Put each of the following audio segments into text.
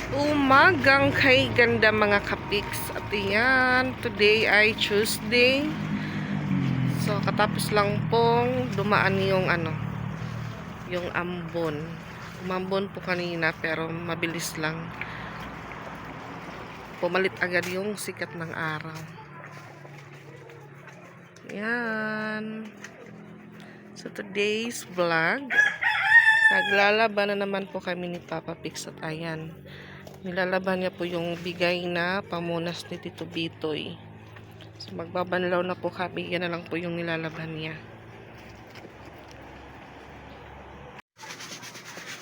Umagang kay ganda mga kapiks. At yan, today ay Tuesday. So katapos lang pong dumaan yung ambon. Umambon po kanina pero mabilis lang. Pumalit agad yung sikat ng araw. Yan. So today's vlog, naglalaban na naman po kami ni Papa Pix at ayan. Nilalaban niya po yung bigay na pamunas ni Tito Bitoy. So magbabanlaw na po kami. Yan na lang po yung nilalaban niya.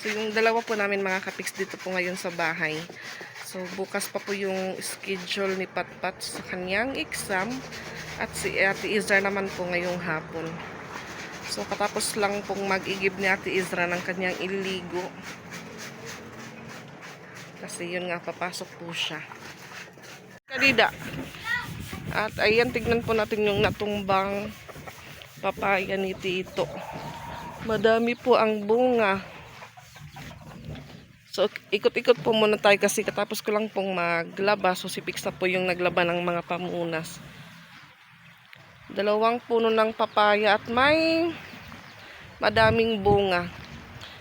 So yung dalawa po namin mga kapiks dito po ngayon sa bahay. So bukas pa po yung schedule ni Patpat sa kanyang exam. At si Ate Izra naman po ngayong hapon. So katapos lang pong mag-igib ni Ate Izra ng kanyang iligo. Kasi yun nga, papasok po siya. Kadida. At ayan, tignan po natin yung natumbang papaya ni Tito. Madami po ang bunga. So, ikot-ikot po muna tayo kasi katapos ko lang pong maglaba. So, si Pix na po yung naglaba ng mga pamunas. 2 puno ng papaya at may madaming bunga.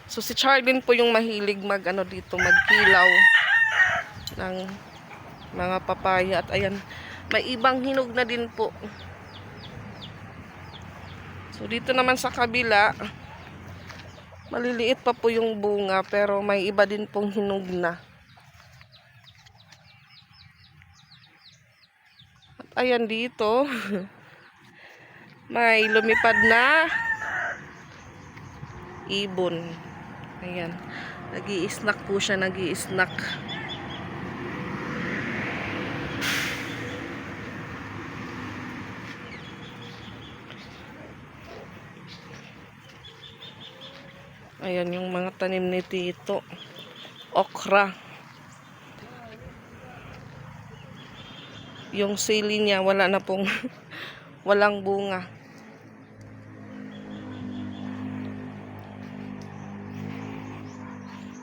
So, si Charlene po yung mahilig magkilaw ng mga papaya. At ayan, may ibang hinog na din po. So, dito naman sa kabila, maliliit pa po yung bunga, pero may iba din pong hinog na. At ayan dito, may lumipad na ibon. Ayan. Nag-i-snack po siya, nag-i-snack. Ayan yung mga tanim ni Tito. Okra. Yung sili niya, wala na pong walang bunga.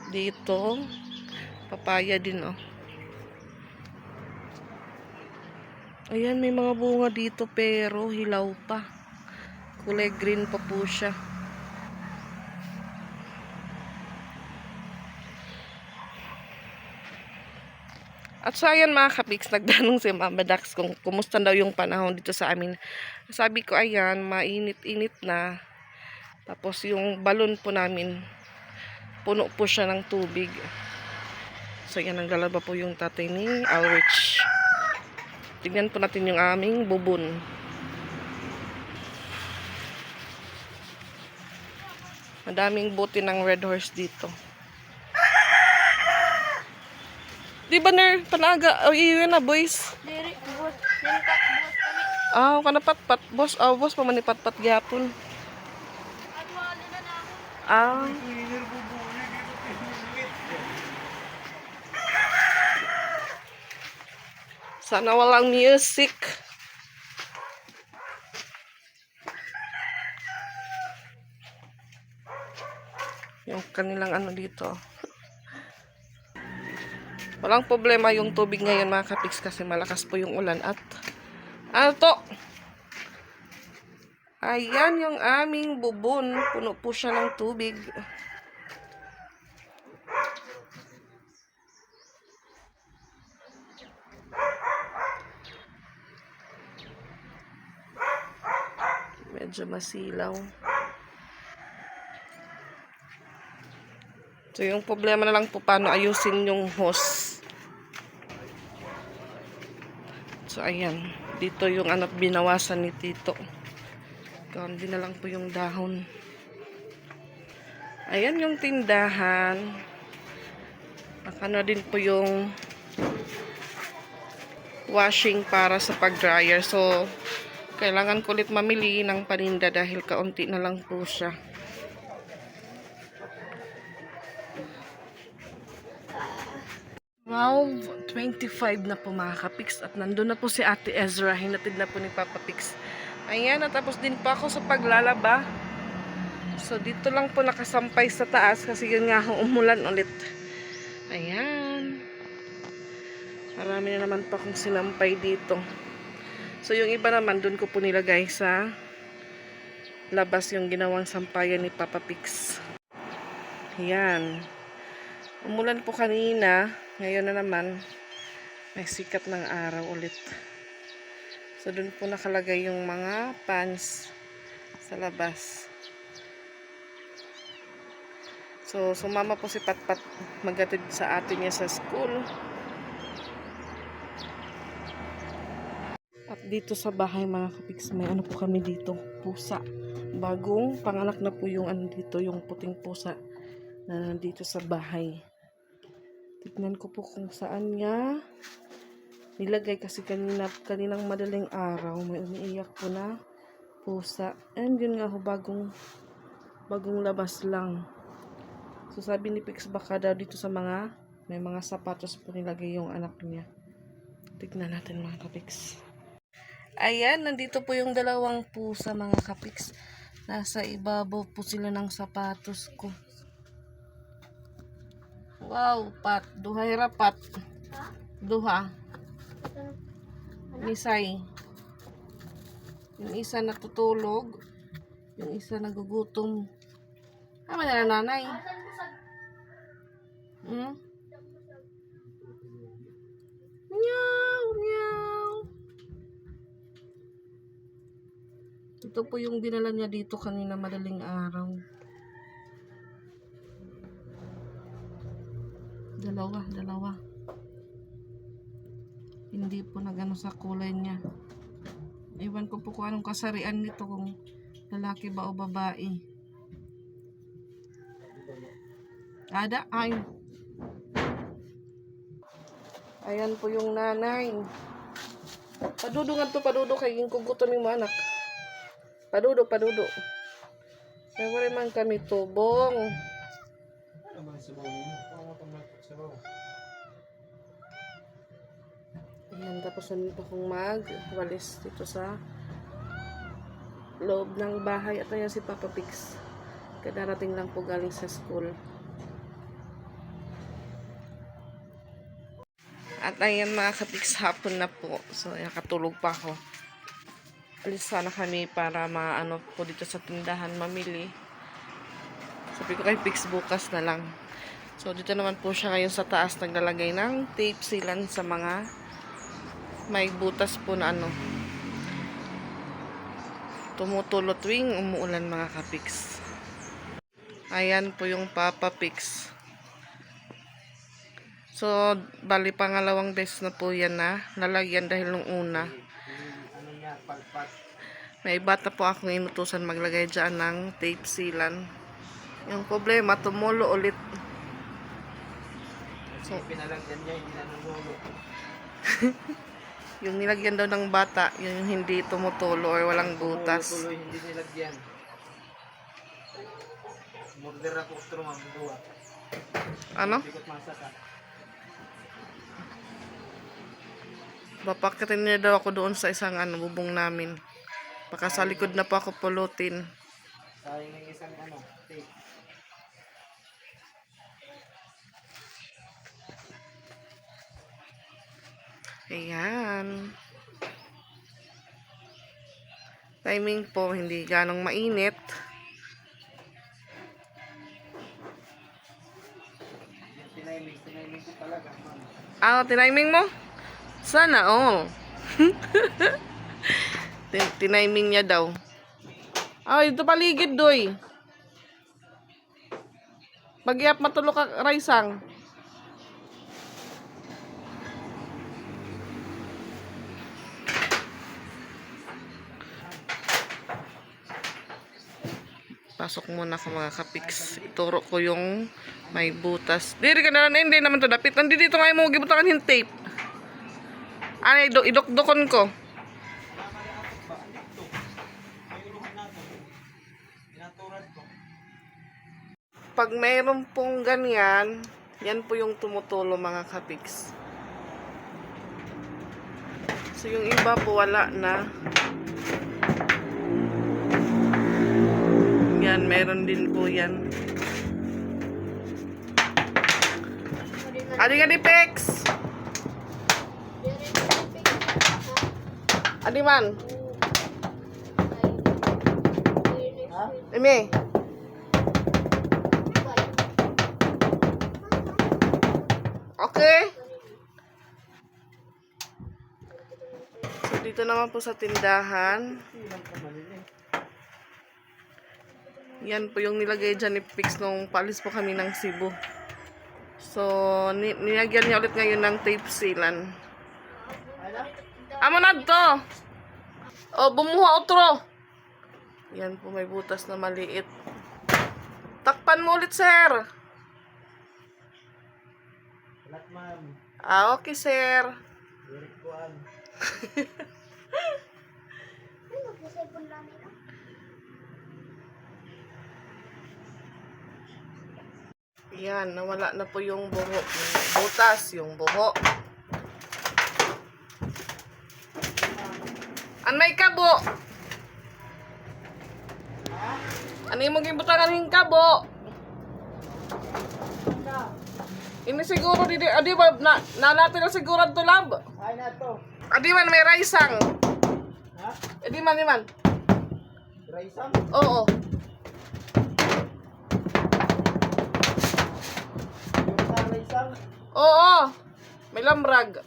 Dito, papaya din, oh. Ayan, may mga bunga dito pero hilaw pa. Kulay green pa po siya. At so ayan mga kapiks, nagtanong si Mama Dax kung kumusta daw yung panahon dito sa amin. Sabi ko ayan, mainit-init na. Tapos yung balon po namin, puno po siya ng tubig. So yan, naglalaba po yung tatay ni Alrich. Tignan po natin yung aming bubon. Madaming buti ng red horse dito. Di ba ner, panaga, iyon na boys? Diri, buwas, buwas kami. Kanapat-pat, boss, boss pa manipatpat gyapon. At wala na ako. Sana walang music. Yung kanilang dito. Walang problema yung tubig ngayon mga kapiks kasi malakas po yung ulan at ayan yung aming bubon. Puno po siya ng tubig. Medyo masilaw. So yung problema na lang po paano ayusin yung hose. So ayan, dito yung binawasan ni Tito. Hindi na lang po yung dahon. Ayan yung tindahan. Nakano din po yung washing para sa pag-dryer. So kailangan ko ulit mamili ng paninda dahil kaunti na lang po siya. Wow, 25 na po mga kapiks. At nandun na po si Ate Ezra. Hinatid na po ni Papa Pix. Ayan, natapos din pa ako sa paglalaba. So, dito lang po nakasampay sa taas kasi yun nga umulan ulit. Ayan. Ayan. Marami na naman pa akong sinampay dito. So, yung iba naman, dun ko po nilagay sa labas yung ginawang sampayan ni Papa Pix. Ayan. Umulan po kanina. Ngayon na naman, may sikat ng araw ulit. So, dun po nakalagay yung mga pans sa labas. So, sumama po si Patpat maghatid sa atin niya sa school. At dito sa bahay mga kapiks, may ano po kami dito, pusa. Bagong panganak na po yung ano dito, yung puting pusa na nandito sa bahay. Tignan ko po kung saan niya nilagay kasi kaninang madaling araw may umiiyak po na pusa. And yun nga ho, bagong labas lang. So sabi ni Pix baka daw dito sa may mga sapatos po nilagay yung anak niya. Tignan natin mga kapiks. Ayan, nandito po yung dalawang pusa mga kapiks. Nasa ibabaw po sila ng sapatos ko. Wow, Pat. Duhay rapat. Duha. Misay. Yung isa natutulog. Yung isa nagugutom. Tama na nanay. Meow, meow. Ito po yung dinala niya dito kanina madaling araw. Dalawa. Hindi po nagano sa kulay niya. Iwan ko po kung anong kasarian nito, kung lalaki ba o babae. Ada, ay. Ayan po yung nanay. Padudo nga to, padudo kay yung kugutom yung mga anak. Padudo. Siyempre man kami tubong. Ayan, tapos nandito akong magwalis dito sa loob ng bahay. At ayan si Papa Pix. Kadarating lang po galing sa school. At ayan mga kapix, hapon na po. So, ayan, katulog pa ako. Alis sana kami para maano po dito sa tindahan mamili. Sabi ko kay Pix bukas na lang. So, dito naman po siya ngayon sa taas naglalagay ng tape sealant sa mga may butas po na ano. Tumutulo tuwing umuulan mga kapix. Ayan po yung Papa Pix. So, bali pangalawang beses na po yan na nalagyan dahil nung una. May bata po akong inutusan maglagay dyan ng tape sealant. Yung problema, tumulo ulit. So, pinalagyan niya, hindi na namulo. yung nilagyan daw ng bata, yung hindi tumutulo or walang butas. Tuloy, hindi nilagyan. Murder ako utro, ma'am. Ano? Bikot masaka. Papakitin niya daw ako doon sa isang bubong namin. Baka sa likod na po ako pulutin. Sayang ng isang tape. Ayan. Timing po, hindi ganong mainit. Tiniming ko talaga, ma'am. Tiniming mo? Sana all. Tiniming niya daw. Ito paligid doy. Pag-iap matulog ka, Raisang. Pasok muna ako mga kapiks. Ituro ko yung may butas. Diri ka na lang, hindi naman to dapit. Nandito nga yung mga gibutangan yung tape. Idok-dokon ko. Pag mayroon pong ganyan, yan po yung tumutulo mga kapiks. So yung iba po wala na. Yan, meron din po yan. Adi nga di Pex. Adi man. Eme. Okay. So dito naman po sa tindahan. Yan po yung nilagay dyan ni Pix nung palis po kami ng Cebu. So, nilagyan niya ulit ngayon ng tape sealan. Amo na to! O, bumuha otro! Yan po, may butas na maliit. Takpan mo ulit, sir! Lahat ma'am. Ah, okay, sir. Eric Juan. Yan, nawala na po yung buho. Yung butas, yung buho. An may kabo? Ano yung maging butangan yung kabo? Ini siguro, adi ba, nanatin na siguro ito lab? Ay na to. Adi man, may raisang. Ha? Adi man, man. Raisang? Oo. Yung sa raisang? Oo. May lamrag.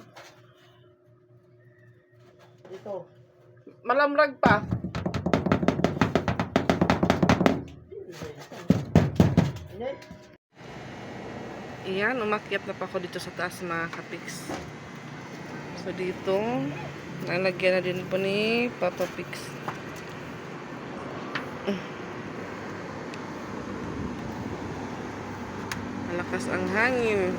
Ito. Malamrag pa. Ini? Iyan, umakyat na pa ako dito sa taas mga kapix. So dito, nalagyan na din po ni Papa Pix. Malakas ang hangin.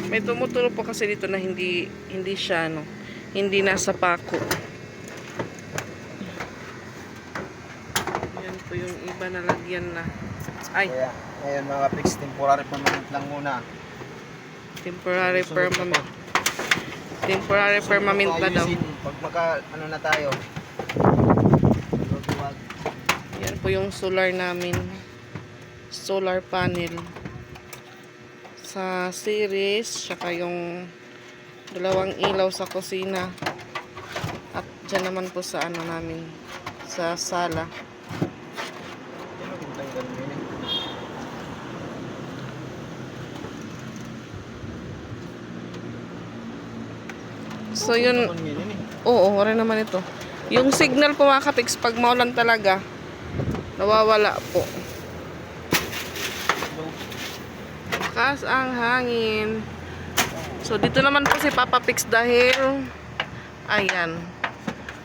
May tumutulo po kasi dito na hindi siya hindi nasa pako. Yan po yung iba na lagyan na. Ay, Kaya, ngayon mga fix, temporary permanent lang muna. temporary permanent. Temporary permanent na daw. Pag maka, ano na tayo. Lutuwag. Yan po yung solar namin. Solar panel. Sa series, saka yung dalawang ilaw sa kusina. At dyan naman po sa ano namin, sa sala. Ano kung tayo ganun yun eh? So yun, Ganun yun eh. oo, wala naman ito. Yung signal po mga kapix, pag maulan talaga, nawawala po. Lakas ang hangin. So dito naman po si Papa Pix dahil ayan,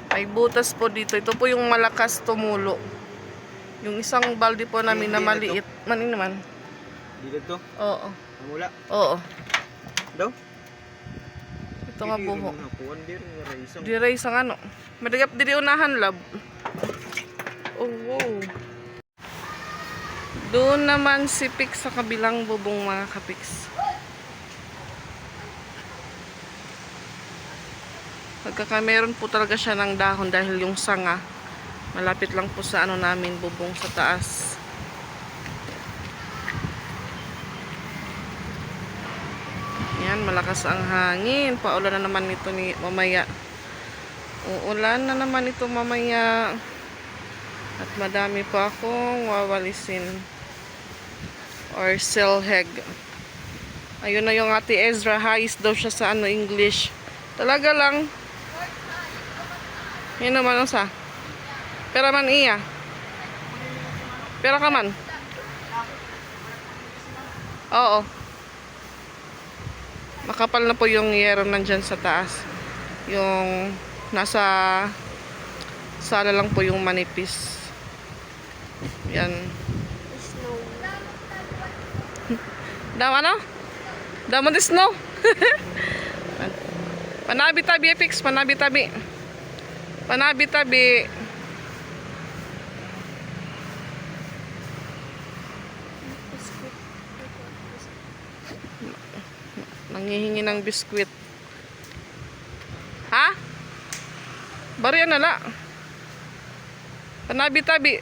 may butas po dito. Ito po yung malakas tumulo. Yung isang balde po namin na maliit. Manin naman. Dito to? Oo. Mula? Oo. Daw? Ito nga buho. Raisang. Diray sa ano. Madagap diri unahan lab. Oh, wow. Doon naman si Pix sa kabilang bubong mga kapix. Meron po talaga siya ng dahon dahil yung sanga malapit lang po sa ano namin bubong sa taas. Yan, malakas ang hangin. Paulan na naman ito ni mamaya. Uulan na naman ito mamaya. At madami pa akong wawalisin. Or selheg. Ayun na yung ate Ezra. Hais daw siya sa ano English. Talaga lang. Yan naman ang sa. Pera man iya. Pera ka man. Oo. Makapal na po yung yero nandyan sa taas. Yung nasa sala lang po yung manipis. Yan. Snow. Daw ano? Daw mo di snow? Panabi-tabi, Epix. Panabi-tabi. Panabi-tabi. Nangihingi ng biskwit. Ha? Bariya na la. Panabi-tabi.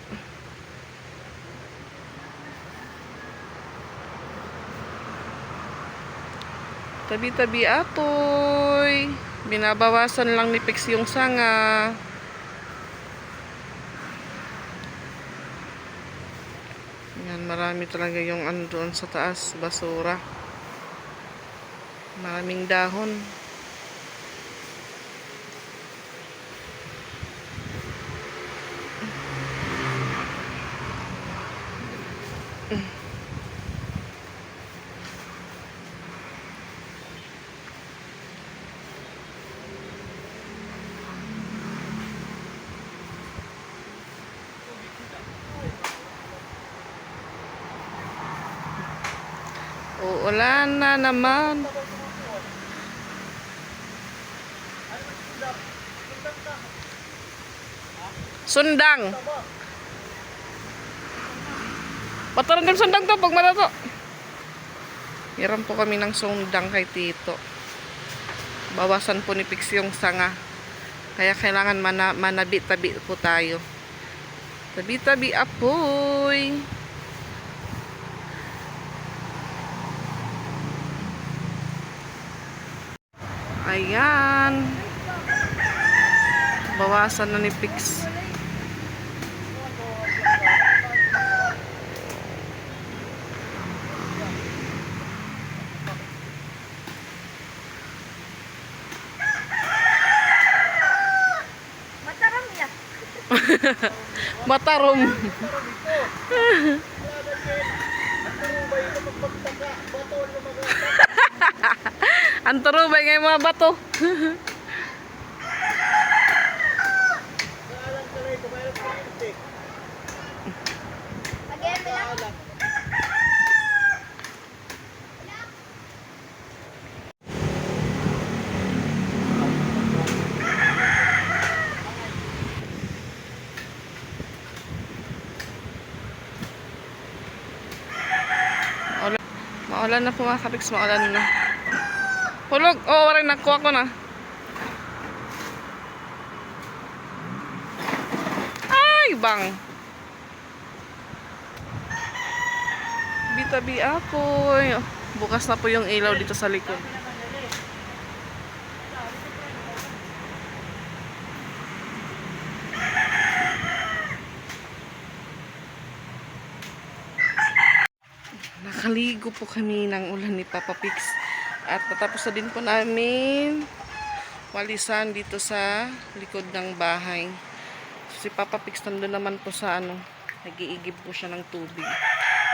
Tabi-tabi atoy. Binabawasan lang ni Pix yung sanga. Yan, marami talaga yung ano doon sa taas, basura. Maraming dahon. Uulan na naman. Sundang. Pataran din sundang to pag marato. Hiram po kami ng sundang kay Tito. Bawasan po ni Pix yung sanga. Kaya kailangan manabi-tabi po tayo. Tabi-tabi apoy. Ayan. Bawasan na ni Pix. Mataram niya. Matarom. Ang turubay ngayon mga bato. Again, bilang. Maulan na po mga Kapix, maulan na. Hulog, oh, waray nakuha ko na. Ay, bang. Bitabi apoy. Bukas na po yung ilaw dito sa likod. Nakaligo po kami ng ulan ni Papa Pix. At natapos na din po namin walisan dito sa likod ng bahay. Si Papa Pix nandun naman po sa nag-iigib po siya ng tubig.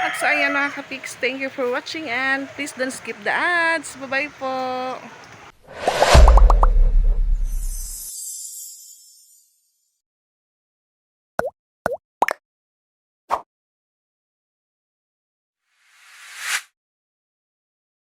At sa ayan mga Kapix, thank you for watching and please don't skip the ads. Bye-bye po.